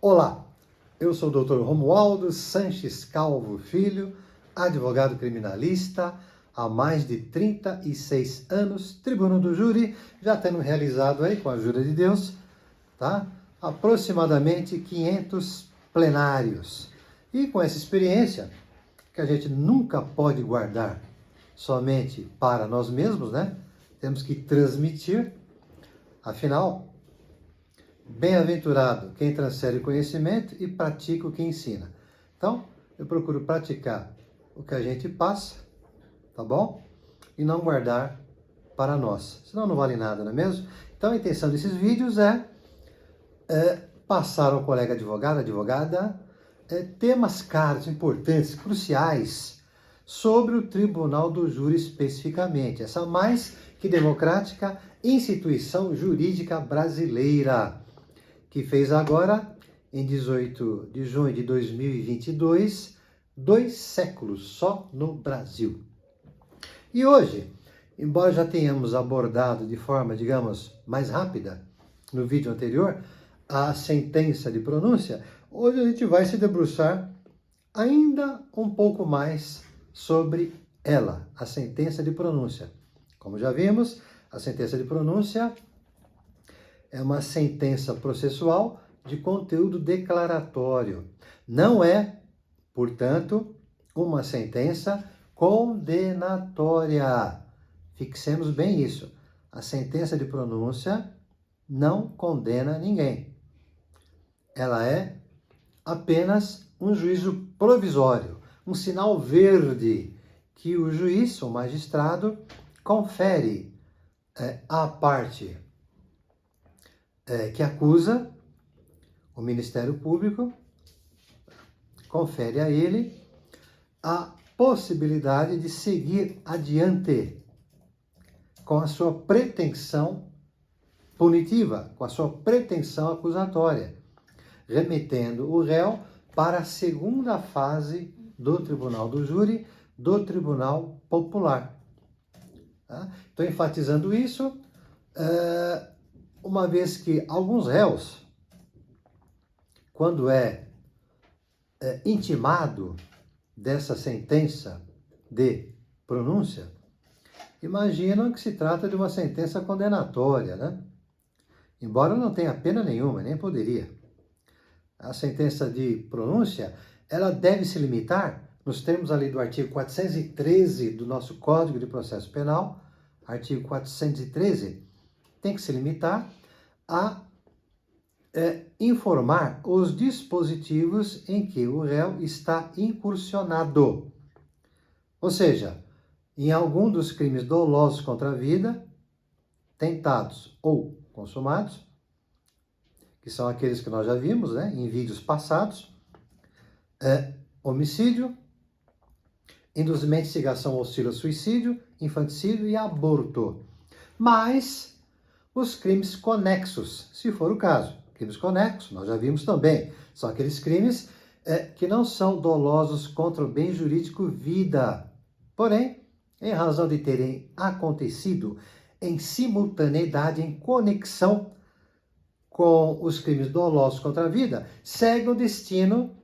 Olá, eu sou o Dr. Romualdo Sanches Calvo Filho, advogado criminalista, há mais de 36 anos, tribuno do júri, já tendo realizado aí, com a ajuda de Deus, tá? Aproximadamente 500 plenários. E com essa experiência, que a gente nunca pode guardar somente para nós mesmos, né? Temos que transmitir, afinal, bem-aventurado quem transfere conhecimento e pratica o que ensina. Então, eu procuro praticar o que a gente passa, tá bom? E não guardar para nós, senão não vale nada, não é mesmo? Então, a intenção desses vídeos é passar ao colega advogado, advogada, temas caros, importantes, cruciais, sobre o Tribunal do Júri especificamente, essa mais que democrática instituição jurídica brasileira, que fez agora, em 18 de junho de 2022, 2 séculos só no Brasil. E hoje, embora já tenhamos abordado de forma, digamos, mais rápida, no vídeo anterior, a sentença de pronúncia, hoje a gente vai se debruçar ainda um pouco mais sobre ela, a sentença de pronúncia. Como já vimos, a sentença de pronúncia é uma sentença processual de conteúdo declaratório. Não é, portanto, uma sentença condenatória. Fixemos bem isso. A sentença de pronúncia não condena ninguém. Ela é apenas um juízo provisório, um sinal verde que o juiz, o magistrado, confere à parte que acusa, o Ministério Público, confere a ele a possibilidade de seguir adiante com a sua pretensão punitiva, com a sua pretensão acusatória, remetendo o réu para a segunda fase do Tribunal do Júri, do Tribunal Popular. Tá? Estou enfatizando isso, uma vez que alguns réus, quando é intimado dessa sentença de pronúncia, imaginam que se trata de uma sentença condenatória, né? Embora não tenha pena nenhuma, nem poderia. A sentença de pronúncia, ela deve se limitar, nos termos ali do artigo 413 do nosso Código de Processo Penal, artigo 413, tem que se limitar a informar os dispositivos em que o réu está incursionado. Ou seja, em algum dos crimes dolosos contra a vida, tentados ou consumados, que são aqueles que nós já vimos, né, em vídeos passados, homicídio, induzimento, instigação, auxílio ao suicídio, infanticídio e aborto. Mas os crimes conexos, se for o caso. Crimes conexos, nós já vimos também, são aqueles crimes que não são dolosos contra o bem jurídico vida. Porém, em razão de terem acontecido em simultaneidade, em conexão com os crimes dolosos contra a vida, segue o destino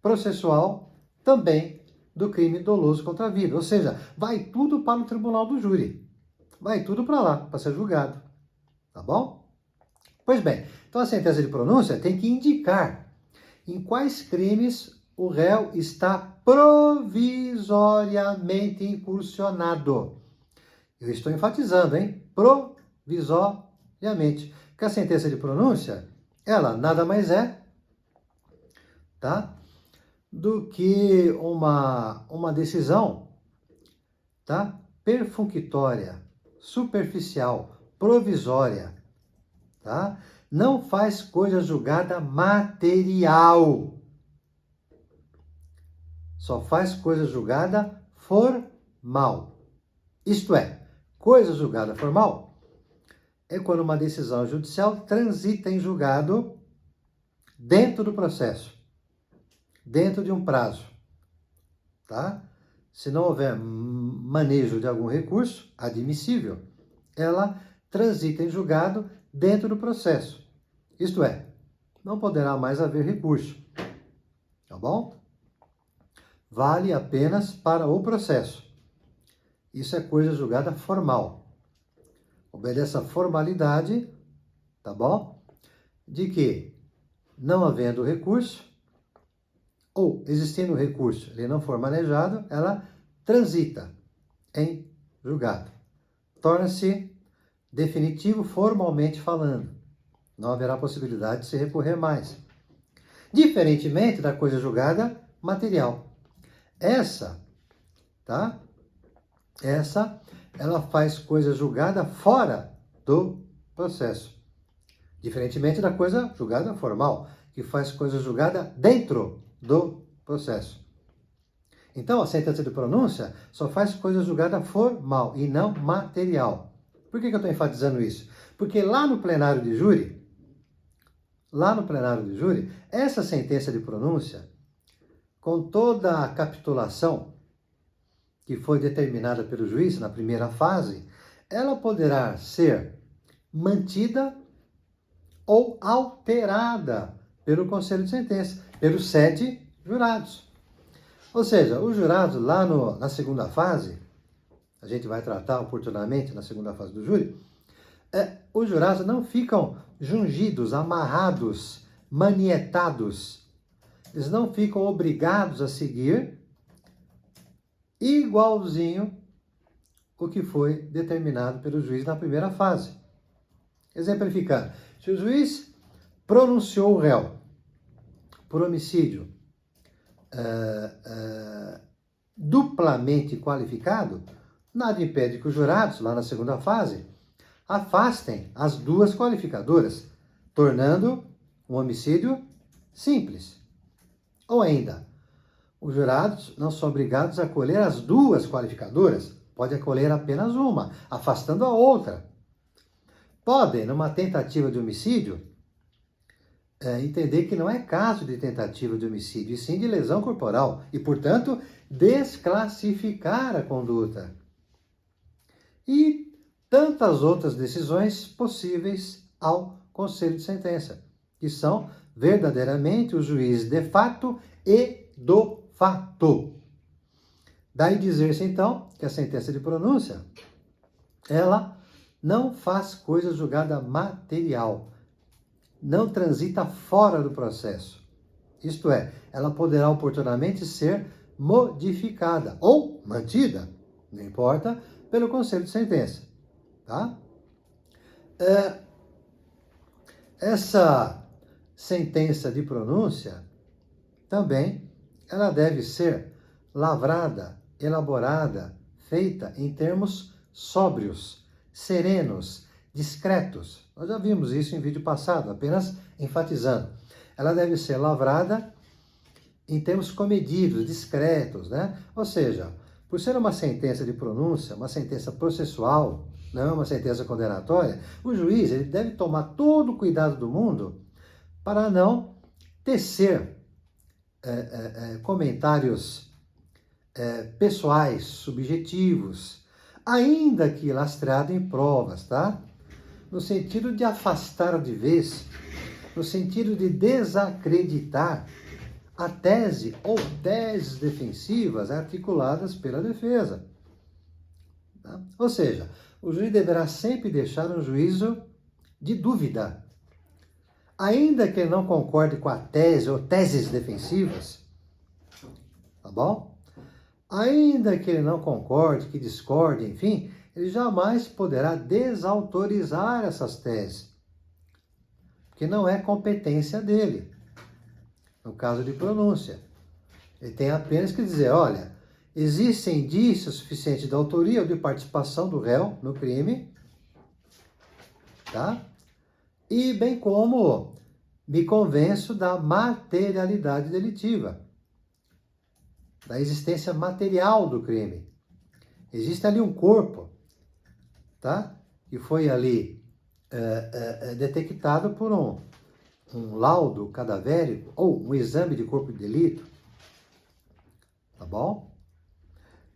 processual também do crime doloso contra a vida. Ou seja, vai tudo para o tribunal do júri. Vai tudo para lá, para ser julgado. Tá bom? Pois bem, então a sentença de pronúncia tem que indicar em quais crimes o réu está provisoriamente incursionado. Eu estou enfatizando, hein? Provisoriamente. Porque a sentença de pronúncia, ela nada mais é, tá? Do que uma decisão, tá? Perfunctória, superficial, provisória, tá? Não faz coisa julgada material. Só faz coisa julgada formal. Isto é, coisa julgada formal é quando uma decisão judicial transita em julgado dentro do processo, dentro de um prazo, tá? Se não houver manejo de algum recurso admissível, ela transita em julgado dentro do processo. Isto é, não poderá mais haver recurso. Tá bom? Vale apenas para o processo. Isso é coisa julgada formal. Obedece à formalidade, tá bom? De que, não havendo recurso, ou existindo recurso, ele não for manejado, ela transita em julgado. Torna-se definitivo formalmente falando. Não haverá possibilidade de se recorrer mais. Diferentemente da coisa julgada material. Essa, tá? Ela faz coisa julgada fora do processo. Diferentemente da coisa julgada formal, que faz coisa julgada dentro do processo. Então, a sentença de pronúncia só faz coisa julgada formal e não material. Por que eu estou enfatizando isso? Porque lá no plenário de júri, essa sentença de pronúncia, com toda a capitulação que foi determinada pelo juiz na primeira fase, ela poderá ser mantida ou alterada pelo conselho de sentença, pelos 7 jurados. Ou seja, os jurados lá na segunda fase, a gente vai tratar oportunamente na segunda fase do júri, os jurados não ficam jungidos, amarrados, manietados. Eles não ficam obrigados a seguir igualzinho o que foi determinado pelo juiz na primeira fase. Exemplificando, se o juiz pronunciou o réu por homicídio duplamente qualificado, nada impede que os jurados, lá na segunda fase, afastem as duas qualificadoras, tornando um homicídio simples. Ou ainda, os jurados não são obrigados a acolher as duas qualificadoras, pode acolher apenas uma, afastando a outra. Podem, numa tentativa de homicídio, entender que não é caso de tentativa de homicídio, e sim de lesão corporal, e, portanto, desclassificar a conduta. E tantas outras decisões possíveis ao conselho de sentença, que são verdadeiramente os juízes de fato e do fato. Daí dizer-se, então, que a sentença de pronúncia, ela não faz coisa julgada material, não transita fora do processo. Isto é, ela poderá oportunamente ser modificada ou mantida, não importa, pelo conselho de sentença. Tá? Essa sentença de pronúncia também ela deve ser lavrada, elaborada, feita em termos sóbrios, serenos, discretos. Nós já vimos isso em vídeo passado, apenas enfatizando. Ela deve ser lavrada em termos comedidos, discretos, né? Ou seja, por ser uma sentença de pronúncia, uma sentença processual, não é uma sentença condenatória, o juiz ele deve tomar todo o cuidado do mundo para não tecer comentários pessoais, subjetivos, ainda que lastreado em provas, tá? No sentido de afastar de vez, no sentido de desacreditar a tese ou teses defensivas articuladas pela defesa. Tá? Ou seja, o juiz deverá sempre deixar um juízo de dúvida. Ainda que ele não concorde com a tese ou teses defensivas, tá bom? Ainda que ele não concorde, que discorde, enfim, ele jamais poderá desautorizar essas teses, porque não é competência dele, no caso de pronúncia. Ele tem apenas que dizer, olha, existem indícios suficientes de autoria ou de participação do réu no crime, tá? E bem como me convenço da materialidade delitiva, da existência material do crime. Existe ali um corpo, tá? Que foi ali detectado por um laudo cadavérico ou um exame de corpo de delito, tá bom?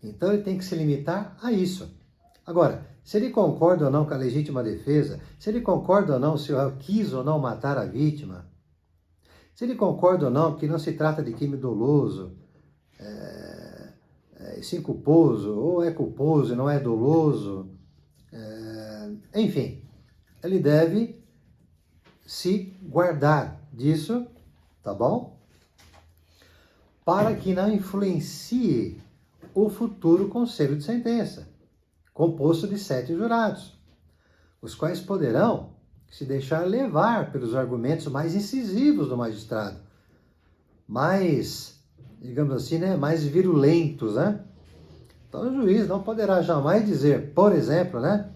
Então ele tem que se limitar a isso. Agora, se ele concorda ou não com a legítima defesa, se ele concorda ou não se o réu quis ou não matar a vítima, se ele concorda ou não que não se trata de crime doloso, sim culposo, ou é culposo e não é doloso, enfim, ele deve se guardar disso, tá bom? Para que não influencie o futuro conselho de sentença, composto de 7 jurados, os quais poderão se deixar levar pelos argumentos mais incisivos do magistrado, mais, digamos assim, né, mais virulentos, né? Então o juiz não poderá jamais dizer, por exemplo, né,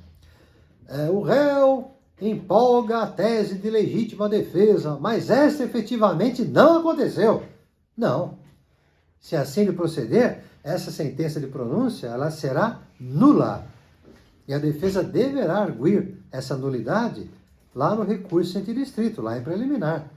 o réu empolga a tese de legítima defesa, mas esta efetivamente não aconteceu. Não. Se assim ele proceder, essa sentença de pronúncia ela será nula. E a defesa deverá arguir essa nulidade lá no recurso antidistrito, lá em preliminar.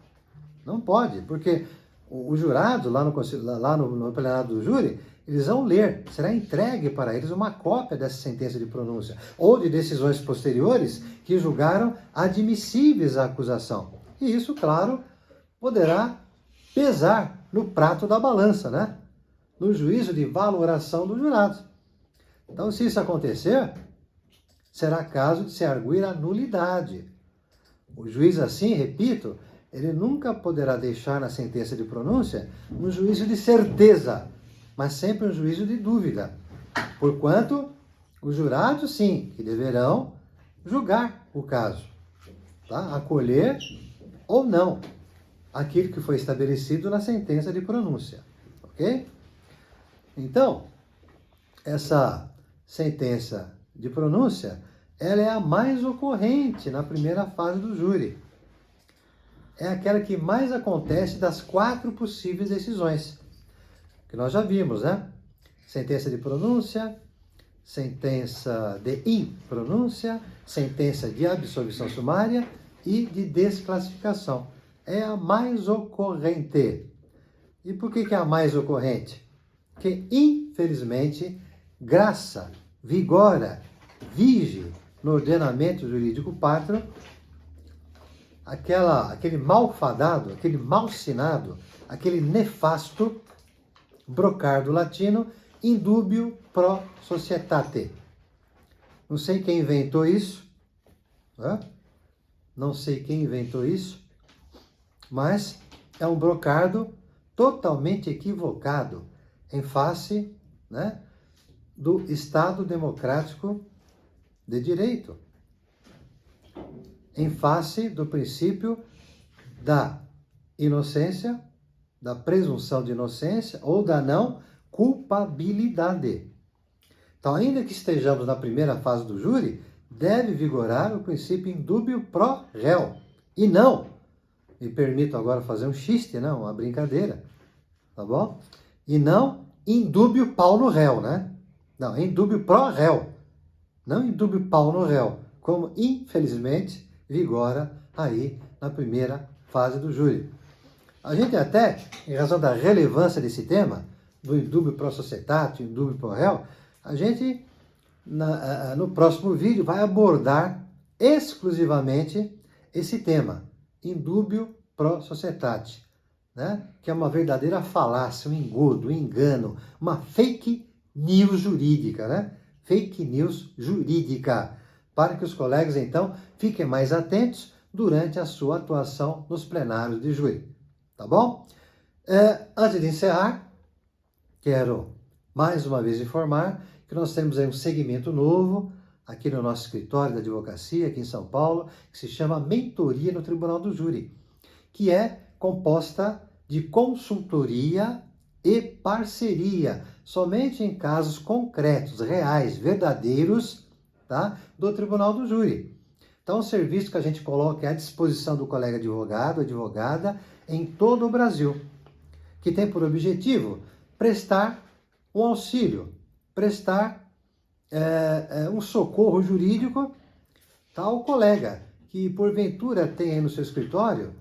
Não pode, porque o jurado, lá no plenário do júri, eles vão ler, será entregue para eles uma cópia dessa sentença de pronúncia, ou de decisões posteriores que julgaram admissíveis a acusação. E isso, claro, poderá pesar no prato da balança, né? No juízo de valoração do jurado. Então, se isso acontecer, será caso de se arguir a nulidade. O juiz, assim, repito, ele nunca poderá deixar na sentença de pronúncia um juízo de certeza, mas sempre um juízo de dúvida. Porquanto, os jurados, sim, que deverão julgar o caso, tá? Acolher ou não aquilo que foi estabelecido na sentença de pronúncia, ok? Então, essa sentença de pronúncia, ela é a mais ocorrente na primeira fase do júri. É aquela que mais acontece das 4 possíveis decisões, que nós já vimos, né? Sentença de pronúncia, sentença de impronúncia, sentença de absolvição sumária e de desclassificação. É a mais ocorrente. E por que é a mais ocorrente? Porque, infelizmente, graça, vigora, vige no ordenamento jurídico pátrio aquele malfadado, aquele malsinado, aquele nefasto brocardo latino, indubio pro societate. Não sei quem inventou isso, né? Não sei quem inventou isso, mas é um brocardo totalmente equivocado em face, né, do Estado democrático de direito, em face do princípio da inocência, da presunção de inocência ou da não culpabilidade. Então, ainda que estejamos na primeira fase do júri, deve vigorar o princípio indubio pro réu. E não, me permito agora fazer um xiste, não, uma brincadeira, tá bom? E não indubio paulo réu, né? Não, indubio pro réu. Não indubio paulo réu, como infelizmente vigora aí na primeira fase do júri. A gente até, em razão da relevância desse tema, do indubio pro societate, indubio pro réu, a gente, no próximo vídeo, vai abordar exclusivamente esse tema, indubio pro societate, né? Que é uma verdadeira falácia, um engodo, um engano, uma fake news jurídica, né? Fake news jurídica, para que os colegas, então, fiquem mais atentos durante a sua atuação nos plenários de júri. Tá bom? Antes de encerrar, quero mais uma vez informar que nós temos aí um segmento novo aqui no nosso escritório da advocacia, aqui em São Paulo, que se chama Mentoria no Tribunal do Júri, que é composta de consultoria e parceria, somente em casos concretos, reais, verdadeiros, tá? Do Tribunal do Júri. Então, o serviço que a gente coloca é à disposição do colega advogado, advogada, em todo o Brasil, que tem por objetivo prestar um auxílio, prestar um socorro jurídico ao colega que, porventura, tem aí no seu escritório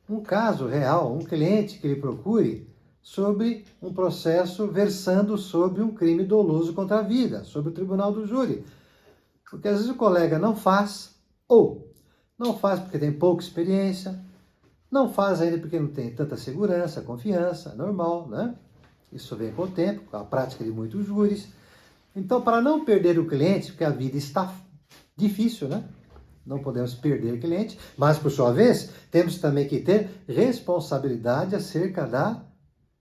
um caso real, um cliente que ele procure sobre um processo versando sobre um crime doloso contra a vida, sobre o Tribunal do Júri. Porque às vezes o colega não faz, ou não faz porque tem pouca experiência, Não faz ainda porque não tem tanta segurança, confiança, normal, né? Isso vem com o tempo, com a prática de muitos júris. Então, para não perder o cliente, porque a vida está difícil, né? Não podemos perder o cliente, mas, por sua vez, temos também que ter responsabilidade acerca da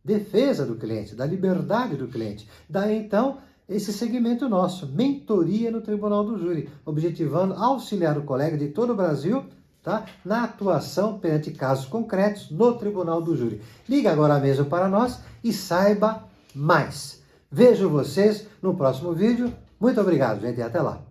defesa do cliente, da liberdade do cliente. Daí, então, esse segmento nosso, mentoria no Tribunal do Júri, objetivando auxiliar o colega de todo o Brasil, tá, na atuação perante casos concretos no Tribunal do Júri. Liga agora mesmo para nós e saiba mais. Vejo vocês no próximo vídeo. Muito obrigado, gente, e até lá.